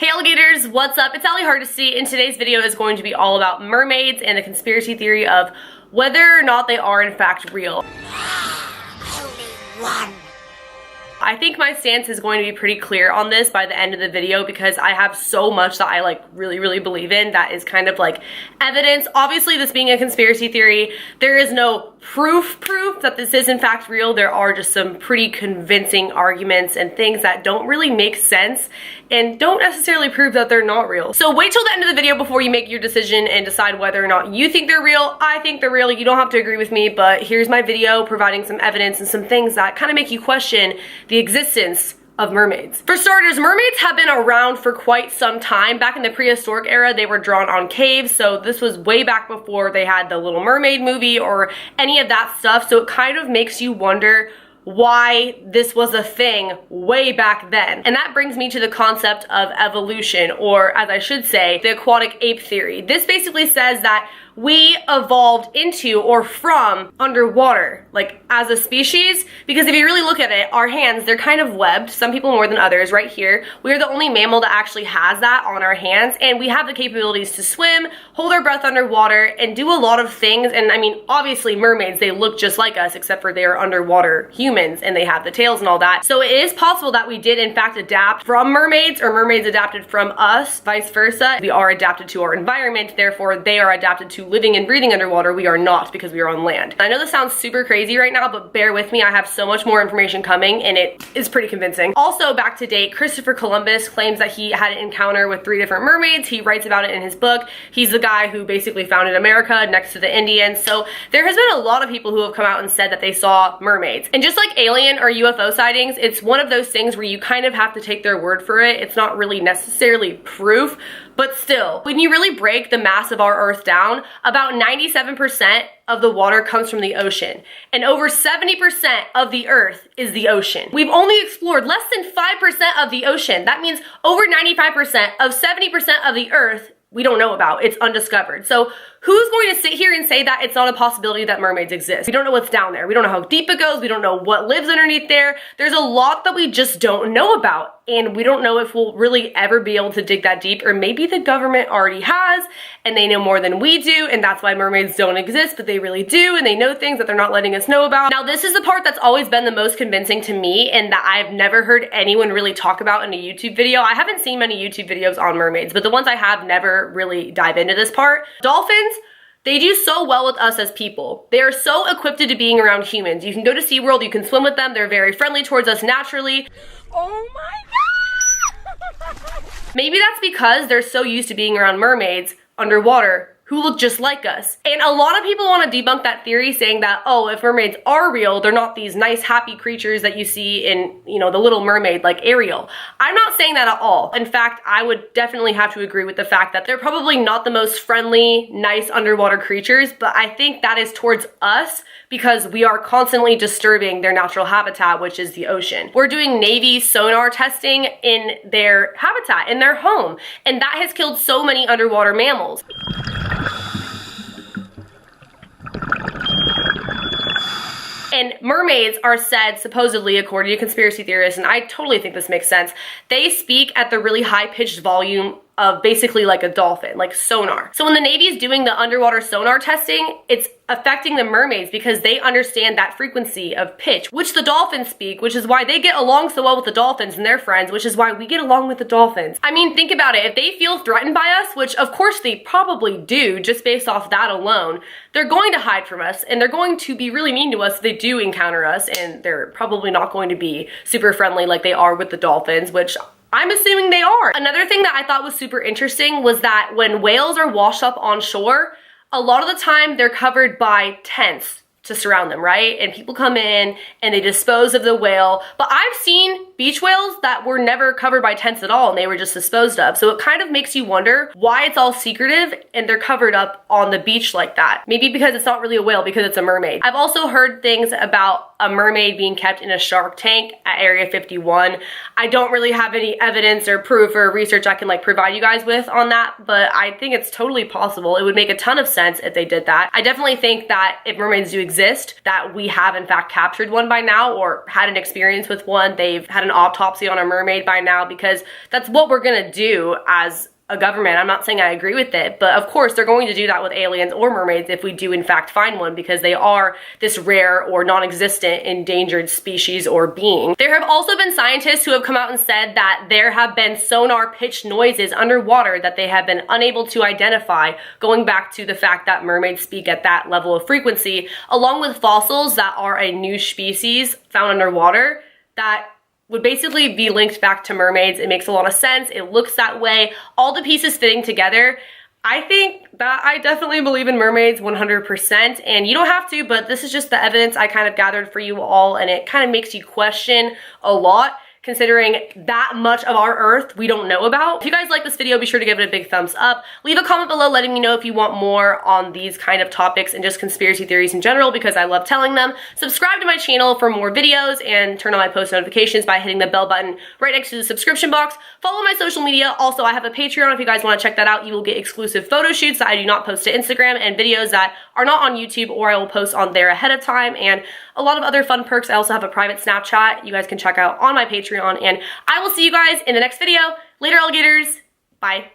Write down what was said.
Hey alligators, what's up? It's Allie Hardesty, and today's video is going to be all about mermaids and the conspiracy theory of whether or not they are in fact real. Only one. I think my stance is going to be pretty clear on this by the end of the video because I have so much that I really believe in that is kind of like evidence. Obviously, this being a conspiracy theory, there is no proof that this is in fact real. There are just some pretty convincing arguments and things that don't really make sense and don't necessarily prove that they're not real. So wait till the end of the video before you make your decision and decide whether or not you think they're real. I think they're real. You don't have to agree with me, but here's my video providing some evidence and some things that kind of make you question the existence of mermaids. For starters, mermaids have been around for quite some time. Back in the prehistoric era, they were drawn on caves, so this was way back before they had the Little Mermaid movie or any of that stuff, so it kind of makes you wonder why this was a thing way back then. And that brings me to the concept of evolution, or as I should say, the aquatic ape theory. This basically says that we evolved into or from underwater, like as a species, because if you really look at it, our hands, they're kind of webbed, some people more than others. Right here, we're the only mammal that actually has that on our hands, and we have the capabilities to swim, hold our breath underwater, and do a lot of things. And I mean, obviously mermaids, they look just like us, except for they are underwater humans and they have the tails and all that. So it is possible that we did in fact adapt from mermaids, or mermaids adapted from us, vice versa. We are adapted to our environment, therefore they are adapted to living and breathing underwater. We are not, because we are on land. I know this sounds super crazy right now, but bear with me. I have so much more information coming and it is pretty convincing. Also, back to date, Christopher Columbus claims that he had an encounter with 3 different mermaids. He writes about it in his book. He's the guy who basically founded America next to the Indians. So there has been a lot of people who have come out and said that they saw mermaids. And just like alien or UFO sightings, it's one of those things where you kind of have to take their word for it. It's not really necessarily proof, but still, when you really break the mass of our Earth down, about 97% of the water comes from the ocean, and over 70% of the Earth is the ocean. We've only explored less than 5% of the ocean. That means over 95% of 70% of the Earth we don't know about. It's undiscovered. So who's going to sit here and say that it's not a possibility that mermaids exist? We don't know what's down there. We don't know how deep it goes. We don't know what lives underneath there. There's a lot that we just don't know about, and we don't know if we'll really ever be able to dig that deep, or maybe the government already has and they know more than we do, and that's why mermaids don't exist, but they really do, and they know things that they're not letting us know about. Now, this is the part that's always been the most convincing to me and that I've never heard anyone really talk about in a YouTube video. I haven't seen many YouTube videos on mermaids, but the ones I have never really dive into this part. Dolphins, they do so well with us as people. They are so equipped to being around humans. You can go to SeaWorld, you can swim with them, they're very friendly towards us naturally. Oh my God! Maybe that's because they're so used to being around mermaids underwater who look just like us. And a lot of people want to debunk that theory, saying that, oh, if mermaids are real, they're not these nice, happy creatures that you see in, you know, The Little Mermaid, like Ariel. I'm not saying that at all. In fact, I would definitely have to agree with the fact that they're probably not the most friendly, nice underwater creatures, but I think that is towards us because we are constantly disturbing their natural habitat, which is the ocean. We're doing Navy sonar testing in their habitat, in their home, and that has killed so many underwater mammals. And mermaids are said, supposedly, according to conspiracy theorists, and I totally think this makes sense, they speak at the really high-pitched volume of basically like a dolphin, like sonar. So when the Navy is doing the underwater sonar testing, it's affecting the mermaids because they understand that frequency of pitch, which the dolphins speak, which is why they get along so well with the dolphins and their friends, which is why we get along with the dolphins. I mean, think about it. If they feel threatened by us, which of course they probably do just based off that alone, they're going to hide from us and they're going to be really mean to us if they do encounter us, and they're probably not going to be super friendly like they are with the dolphins, which I'm assuming they are. Another thing that I thought was super interesting was that when whales are washed up on shore, a lot of the time they're covered by tents to surround them, right? And people come in and they dispose of the whale. But I've seen beach whales that were never covered by tents at all and they were just disposed of. So it kind of makes you wonder why it's all secretive and they're covered up on the beach like that. Maybe because it's not really a whale, because it's a mermaid. I've also heard things about a mermaid being kept in a shark tank at Area 51. I don't really have any evidence or proof or research I can like provide you guys with on that, but I think it's totally possible. It would make a ton of sense if they did that. I definitely think that if mermaids do exist, that we have in fact captured one by now or had an experience with one. They've had an autopsy on a mermaid by now, because that's what we're gonna do as a government. I'm not saying I agree with it, but of course they're going to do that with aliens or mermaids if we do in fact find one, because they are this rare or non-existent endangered species or being. There have also been scientists who have come out and said that there have been sonar pitched noises underwater that they have been unable to identify, going back to the fact that mermaids speak at that level of frequency, along with fossils that are a new species found underwater that would basically be linked back to mermaids. It makes a lot of sense. It looks that way. All the pieces fitting together. I think that I definitely believe in mermaids 100%, and you don't have to, but this is just the evidence I kind of gathered for you all, and it kind of makes you question a lot, considering that much of our Earth we don't know about. If you guys like this video, be sure to give it a big thumbs up. Leave a comment below letting me know if you want more on these kind of topics and just conspiracy theories in general, because I love telling them. Subscribe to my channel for more videos and turn on my post notifications by hitting the bell button right next to the subscription box. Follow my social media. Also, I have a Patreon. If you guys want to check that out, you will get exclusive photo shoots that I do not post to Instagram, and videos that are not on YouTube, or I will post on there ahead of time, and a lot of other fun perks. I also have a private Snapchat you guys can check out on my Patreon, and I will see you guys in the next video. Later, alligators. Bye.